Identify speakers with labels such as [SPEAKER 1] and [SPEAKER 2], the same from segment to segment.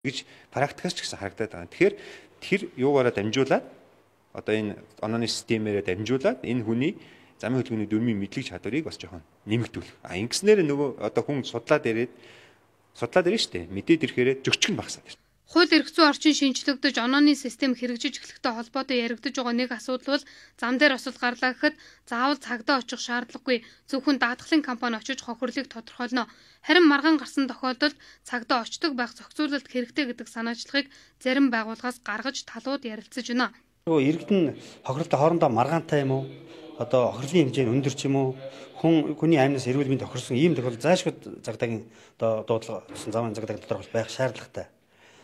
[SPEAKER 1] гэж практикаас ч гэсэн харагдаад байгаа. Тэгэхээр тэр юугаараа дамжуулаад одоо энэ онооны системээрээ дамжуулаад энэ хүний замын хөдөлгөөний дүрмийн мэдлэг чадварыг бас жоохон нэмэгдүүлэх. Ингэснээр нөгөө одоо хүн судлаад ирээд штэ мэдээд ирэхээр зөрчиг нь багасаад ирнэ.
[SPEAKER 2] Хууль эрх зүйн орчин шинжлэгдэж онооны систем хэрэгжиж эхлэхтэй холбоотой яригдж байгаа нэг асуудал бол зам дээр осол гарлаа гэхэд заавал цагдаа очих шаардлагагүй, зөвхөн даатгалын компани очиж хохирлыг тодорхойлно. Харин маргаан гарсан тохиолдолд цагдаа очдог байх зохицуулалт хэрэгтэй гэдэг санаачлагыг зарим байгууллагаас гаргаж талууд ярилцаж байна.
[SPEAKER 3] Иргэд нь хохирлтой хоорондоо маргаантай юм уу? Одоо хохирлын хэмжээ нь өндөр ч юм уу? Хүний аймнаас эрүүл мэнд тохирсон ийм тохиолдол заашгүй цагдаагийн одоо дуудлага замын цагдаагийн тодорхойлолт байх шаардлагатай.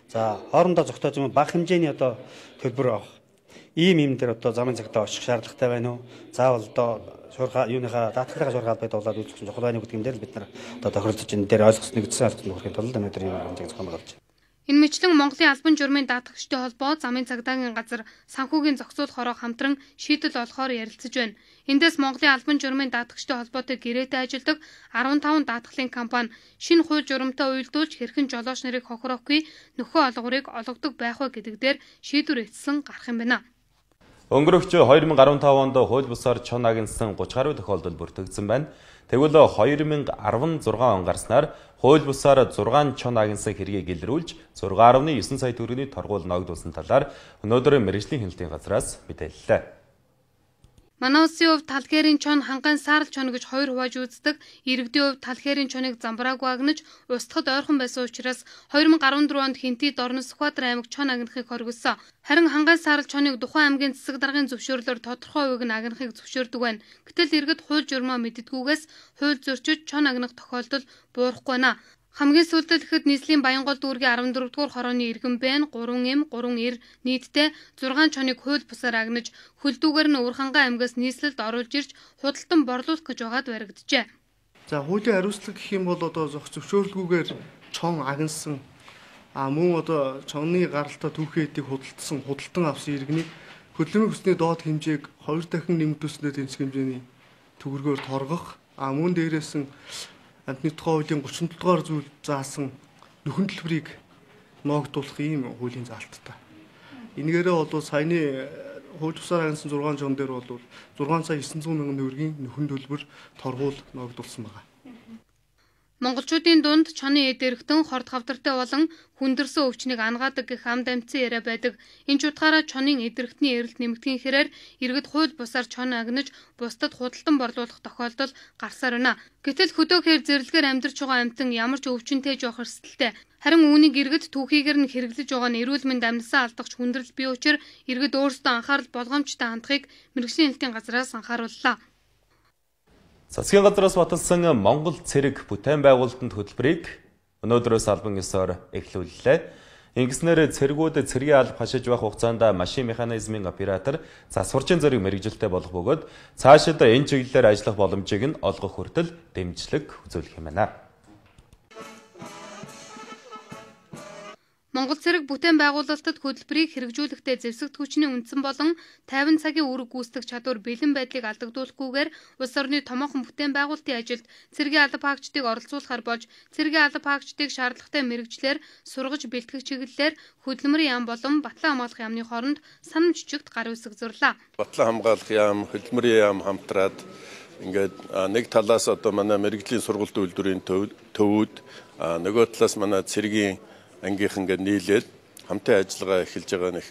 [SPEAKER 3] За хоорондоо зогтоож юм бага хэмжээний одоо төлбөр авах ийм дээр одоо замын цагдаа очих шаардлагатай байна уу? Заавал одоо шуурхаа юуныхаа даатгалынхаа шуурхаа албад болоод үзэх чинь чухал байна гэдэг юм дээр л бид нар одоо тохиролцож энэ дээр нэгдсэн ойлголт нөхөрхийн тулд өнөөдөр ийм хэмжээг зохион байгуулж байна.
[SPEAKER 2] Энэ мэтлэн Монголын албан журмын даатгагчдын холбоо замын цагдаагийн газар санхүүгийн зохицуулах хороо хамтран шийдэл олохоор ярилцаж байна. Эндээс Монголын албан журмын даатгагчдын холбоотой гэрээтэй ажилдаг 15 даатгалын компани шинэ хууль журамтай уялдуулж хэрхэн жолооч нарыг хохироохгүй нөхөө олгорыг олгодог байх вэ гэдэг дээр шийдвэр эцсэн гарах юм байна.
[SPEAKER 4] Өнгөрөх 2015 онд хууль бусаар чон агнсан 30 гаруй тохиолдол бүртгэгдсэн байна. Тэгвэл 2016 он гарснаар хууль бусаар 6 чон агнсан хэргийг илрүүлж 6.9 сая төгрөгийн торгуул ногдуулсан талаар өнөөдөр мэргэжлийн хяналтын газраас мэдээллээ.
[SPEAKER 2] Манай улсын хувьд талхээрийн чон ханган саарл чон гэж хоёр хувааж үздэг. Иргэдийн хувьд талхээрийн чоныг замбраагүй агнаж устгахад ойрхон байсан учраас 2014 онд Хинтид орон Сүхбаатар аймаг чон агнахыг хоригдсон. Харин ханган саарл чоныг Тухайн аймгийн засаг даргын зөвшөөрлөөр тодорхой хувийг нь агнахыг зөвшөөрдөг байна. Гэтэл иргэд хууль журмаа мэддэггүйгээс хууль зөрчиж чон агнах тохиолдол буурахгүй байна. Хамгийн сүүлдээ ихэд нийслэлийн Баянгол дүүргийн 14 дугаар хорооны иргэн байн 3М 3Р нийтдээ 6 чоныг хууль бусаар агнаж хөлдүүгээр нь Урхангай аймгаас нийслэлд оруулж ирж худалдан борлуулах гэж байгаад баригджээ.
[SPEAKER 5] За хуулийн хариуцлага гэх юм бол одоо зөвшөөрлгүйгээр чон агнасан мөн одоо чонны гаралтай түүхий эдийг худалдан авсан иргэнийг хөдөлмөрийн хүчний доод хэмжээг 2 дахин нэмэгдүүлснээр тэнцэх хэмжээний төгрөгөөр торгох мөн дээрээс нь Амтны тухай хуулийн 37 дугаар зүйл заасан нөхөн төлбөрийг ногдуулах ийм хуулийн заалттай. Энэгээрээ бол саяны хууль бусаар агнасан 6 чон дээр бол 6 сая 900 мянган төгрөгийн нөхөн төлбөр торгуул ногдуулсан байна.
[SPEAKER 2] Монголчуудын дунд чоны эд эрхтэн хорд хавдартай болон хүндэрсэн өвчнийг ангаадаг гэх амд амьдсан яриа байдаг. Энэ ч утгаараа чонын эд эрхтний эрэлт нэмэгдэхийн хэрээр иргэд хууль бусаар чон агнаж бусдад худалдан борлуулах тохиолдол гарсаар байна. Гэтэл хөдөөхөр зэрлэгээр амьдарч байгаа амьтан ямар ч өвчнөд жоох эрсдэлтэй. Харин үүнийг иргэд түүхийгээр нь хэрэглэж байгаа нь эрүүл мэнд амьдсан алдагч хүндрэл бий учраас иргэд өөрсдөө анхаарал болгоомжтой хандахыг мэргэжлийн хяналтын газраас анхаарууллаа.
[SPEAKER 4] Засгийн газраас баталсан Монгол цэрэг бүтээн байгуулалтанд хөтөлбөрийг өнөөдрөөс албан ёсоор эхлүүллээ. Ингэснээр цэргүүд цэргийн алба хашиж байх хугацаанд машин механизмын оператор засварчин зэрэг мэргэжилтэй болох бөгөөд цаашид энэ чиглэлээр ажиллах боломжийг нь олгох хүртэл дэмжлэг үзүүлэх юм байна.
[SPEAKER 2] Монгол цэрэг бүтээн байгуулалтад хөтөлбөрийг хэрэгжүүлэхдээ зэвсэгт хүчний үндсэн болон 50 цагийн үүрэг гүйцэтгэх чадвар бэлэн байдлыг алдагдуулахгүйгээр улс орны томоохон бүтээн байгуулалтын ажилд цэргийн алба хаагчдыг оролцуулахар болж цэргийн алба хаагчдыг шаардлагатай мэргэжлэр сургаж бэлтгэх чиглэлээр хөдөлмөрийн яам болон батлан хамгаалах яамны хооронд санам жижигт гар үсэг зурлаа.
[SPEAKER 6] Батлан хамгаалах яам, хөдөлмөрийн яам хамтраад ингээд нэг талаас одоо манай мэргэжлийн сургалт үйлдвэрийн төвүүд нөгөө талаас манай цэргийн ангийнхан ингээд нийлээд хамтын ажиллагаа эхэлж байгаа нэг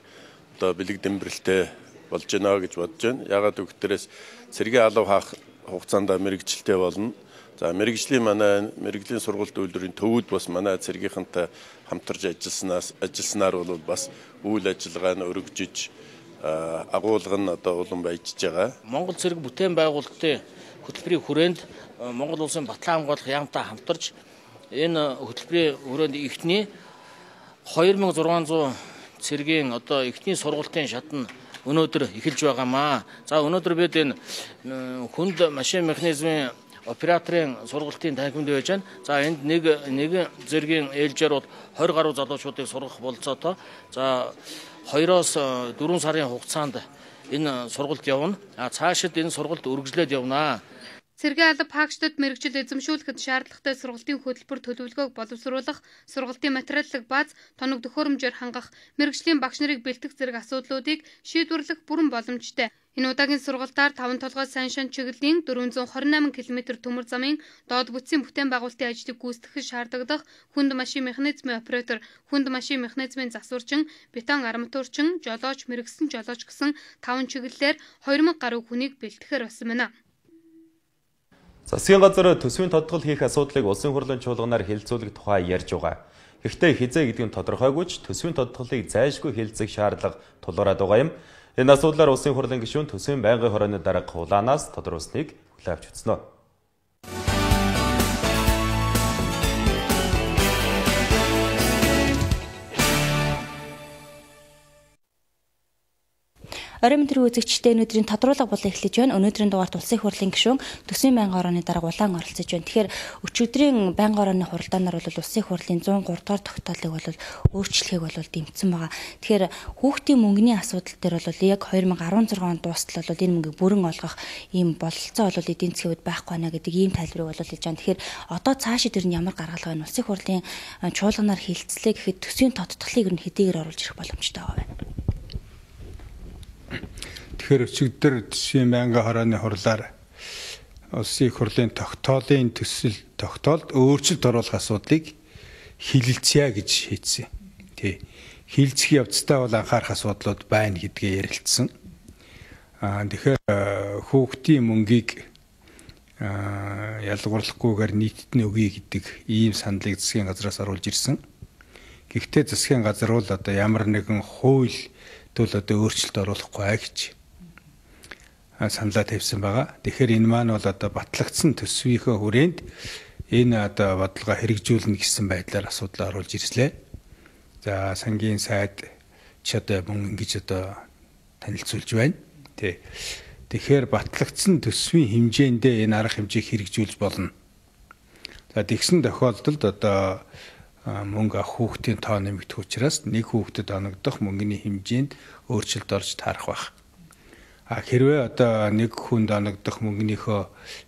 [SPEAKER 6] одоо бэлэг дэмбэрэлтэй болж байна гэж бодож байна. Ягаад гэвээрээс цэргийн алба хаах хугацаанд мэргэжилтэй болно. За мэргэжлийн манай мэргэжлийн сургалт үйлдвэрийн төвүүд бас манай цэргийнхэнтэй хамтарч ажилласнаар бол бас үйл ажиллагаа нь өргөжиж агуулга нь одоо улам баяжж байгаа.
[SPEAKER 7] Монгол цэрэг бүтээн байгуулалтын хөтөлбөрийн хүрээнд Монгол улсын батлан хамгаалах яамтай хамтарч энэ хөтөлбөрийн хүрээнд ихний 2600 цэргийн одоо эхний сургалтын шатны өнөөдөр эхэлж байгаамаа. За өнөөдөр бид энэ хүнд машин механизмын операторын сургалтын танхимд байж байна. За энд нэг зэргийн ээлжээр бол 20 гаруй залуучуудыг сургах болцоотой. За 2-оос 4 сарын хугацаанд энэ сургалт явна. Цаашид энэ сургалт үргэлжлээд явна.
[SPEAKER 2] Цэргийн алба хаагчдад мэрэгжил эзэмшүүлэхэд шаардлагатай сургалтын хөтөлбөр төлөвлөгөөг боловсруулах, сургалтын материаллык бааз, тоног төхөөрөмжөөр хангах, мэрэгжлийн багш нарыг бэлтгэх зэрэг асуудлуудыг шийдвэрлэх бүрэн боломжтой. Энэ удаагийн сургалтаар 5 толгой сайн шин чиглэлийн 428 км төмөр замын доод бүтцийн бүтээн байгуулалтын ажлыг гүйцэтгэхэд шаардлагадах хүнд машин механизмын оператор, хүнд машин механизмын засварчин, бетон арматурчин, жолооч, мэрэгсэн жолооч гэсэн 5 чиглэлээр 2000 гаруй хүнийг бэлтгэхээр болсон байна.
[SPEAKER 4] Засгийн газар төсвийн тодтгол хийх асуудлыг улсын хурлын чуулганаар хэлэлцүүлэх тухай ярьж байгаа. Гэхдээ хизээ гэдгийг тодорхойгүй ч төсвийн тодтголыг зайлшгүй хэлэлцэх шаардлага тулгараад байгаа юм. Энэ асуудлаар улсын хурлын гишүүн төсвийн байнгын хорооны дарга Улаанаас тодорхойлсныг хүлээн авч үзсэн.
[SPEAKER 8] Оройн мэдрэг үзэгчдээ өнөөдрийн тодруулга болон эхлэж байна. Өнөөдрийн дугаарт улсын хурлын гишүүн төсвийн байнгын хорооны дарга Улаан оролцож байна. Тэгэхээр өчигдрийн байнгын хорооны хуралдаанаар бол улсын хурлын 103 дугаар тогтоолыг бол өөрчлөхийг бол дэмжсэн байгаа. Тэгэхээр хүүхдийн мөнгөний асуудал дээр бол яг 2016 онд дуустал бол энэ мөнгийг бүрэн олгох ийм бололцоо бол эдийн засгийн хувьд байхгүй байна гэдэг ийм тайлбарыг бол хийж байгаа. Тэгэхээр одоо цаашид ер нь ямар гаргалгаа байна? Улсын хурлын чуулганаар хилцлээ гэхэд төсвийн тодтголыг ер нь хэдийгээр оруулж ирэх боломжтой байгаа байна.
[SPEAKER 9] Тэгэхээр өчигдөр төсвийн байнгын хорооны хурлаар улсын хурлын тогтоолын тогтоолд өөрчлөлт оруулах асуудлыг хилэлцъя гэж шийдсэн. Хилцэх явцдаа бол анхаарах асуудлууд байна гэдгээ ярилцсан. Тэгэхээр хүүхдийн мөнгийг ялгуурлахгүйгээр нийтэд нь өгье гэдэг ийм саналыг засгийн газраас оруулж ирсэн. Гэхдээ засгийн газар бол одоо ямар нэгэн хууль тул одоо өөрчлөлт оруулахгүй гэж саналаа тавьсан байгаа. Тэгэхээр энэ маань бол одоо батлагдсан төсвийнхөө хүрээнд энэ одоо бодлогоо хэрэгжүүлнэ гэсэн байдлаар асуудал оруулж ирслээ. За сангийн сайд ч одоо мөн ингэж одоо танилцуулж байна. Тэгэхээр батлагдсан төсвийн хэмжээндээ энэ арга хэмжээг хэрэгжүүлж болно. За тэгсэн тохиолдолд одоо мөнгө авах хүүхдийн тоо нэмэгдэх учраас нэг хүүхдэд оногдох мөнгөний хэмжээнд өөрчлөлт орж таарах байх. Хэрвээ одоо нэг хүнд оногдох мөнгөнийхөө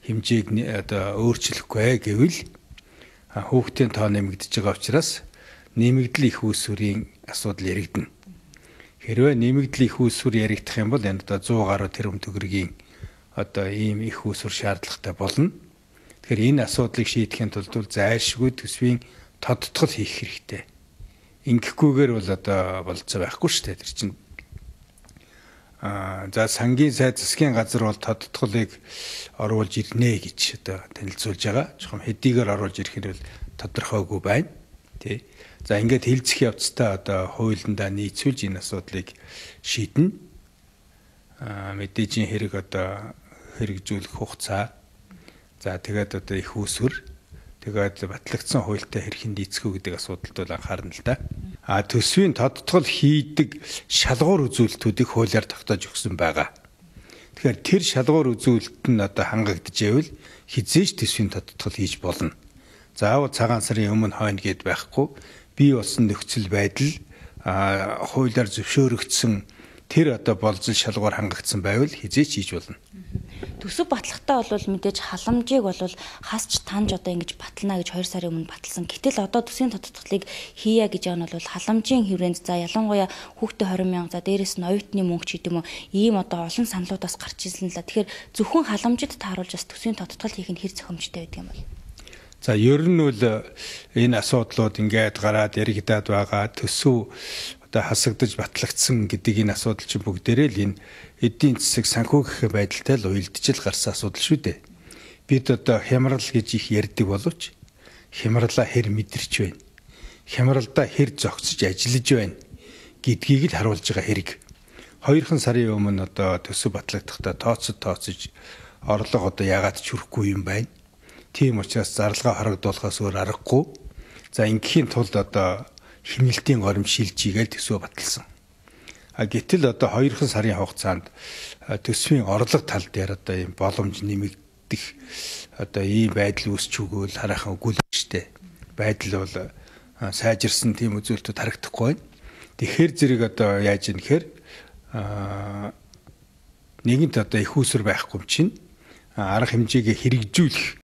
[SPEAKER 9] хэмжээг одоо өөрчлөхгүй гэвэл хүүхдийн тоо нэмэгдэж байгаа учраас нэмэгдэл их үүсвэрийн асуудал яригдана. Хэрвээ нэмэгдэл их үүсвэр яригдах юм бол энэ одоо 100 гаруй тэрбум төгрөгийн одоо ийм их үүсвэр шаардлагатай болно. Тэгэхээр энэ асуудлыг шийдэхин тулд зайлшгүй төсвийн тодтгол хийх хэрэгтэй. Ингэхгүйгээр бол одоо болцоо байхгүй шүү дээ. Тэр чинь за сангийн сайд засгийн газар бол тодтголыг оруулж ирнэ гэж одоо танилцуулж байгаа. Жохом хэдийгээр оруулж ирэх нь бол тодорхойгүй байна. За ингээд хилцэх явцдаа одоо хуулиндаа нийцүүлж энэ асуудлыг шийднэ. Мэдээж хэрэг одоо хэрэгжүүлэх хугацаа. За тэгээд одоо их үүсвэр тэгээд батлагдсан хуультай хэрхэн дийцэх үү гэдэг асуудалд бол анхаарна л да. Төсвийн тодтгол хийдэг шалгуур үзүүлэлтүүдийг хуулиар тогтоож өгсөн байгаа. Тэгэхээр тэр шалгуур үзүүлэлт нь одоо хангагдчихвэл хизээж төсвийн тодтгол хийж болно. Заавал цагаан сарын өмнө хойно гэд байхгүй. Бий болсон нөхцөл байдал хуулиар зөвшөөрөгдсөн тэр одоо болзол шалгуур хангагдсан байвал хизээч хийж болно.
[SPEAKER 8] Төсөв батлахтаа бол мэдээж халамжийг бол хасч танж одоо ингэж батлана гэж 2 сарын өмнө баталсан. Гэтэл одоо төсвийн тодтголыг хийя гэж байгаа нь бол халамжийн хүрээнд за ялангуяа хүүхдээ 20,000 за дээрэс нь оюутны мөнгө ч гэдэм үү ийм одоо олон саналуудаас гарч ирсэн л да. Тэгэхээр зөвхөн халамжид тааруулж бас төсвийн тодтгол хийх нь хэр зохимжтой байдаг юм бол.
[SPEAKER 9] За ер нь бол энэ асуудлууд ингээд гараад яригдаад байгаа төсөв одоо хасагдаж батлагдсан гэдэг энэ асуудал чинь бүгдээрээ л энэ эдийн засаг санхүүгийнхээ байдалтай л уялдчил гарсан асуудал шүү дээ. Бид одоо хямрал гэж их ярьдаг боловч хямралаа хэр мэдэрч байна. Хямралдаа хэр зогсож ажиллаж байна гэдгийг л харуулж байгаа хэрэг. 2 сарын өмнө одоо төсөв батлагдахтаа тооцож орлого одоо яагаад ч хүрэхгүй юм байна. Тийм учраас зарлага харагдуулахаас өөр аргагүй. За ингээхийн тулд одоо хэмнэлтийн горимж шилжигээл төсөө баталсан. Гэтэл одоо 2 сарын хугацаанд төсвийн орлого тал дээр одоо ийм боломж нэмэгдэх одоо ийм байдал үүсч өгвөл хараахан үгүй л штэ. Байдал бол сайжирсан тийм үзүүлэлтүүд харагдахгүй байна. Тэгэхээр зэрэг одоо яаж юм гэхээр нэгэнт одоо их үүсвэр байхгүй юм чинь арга хэмжээг хэрэгжүүлэх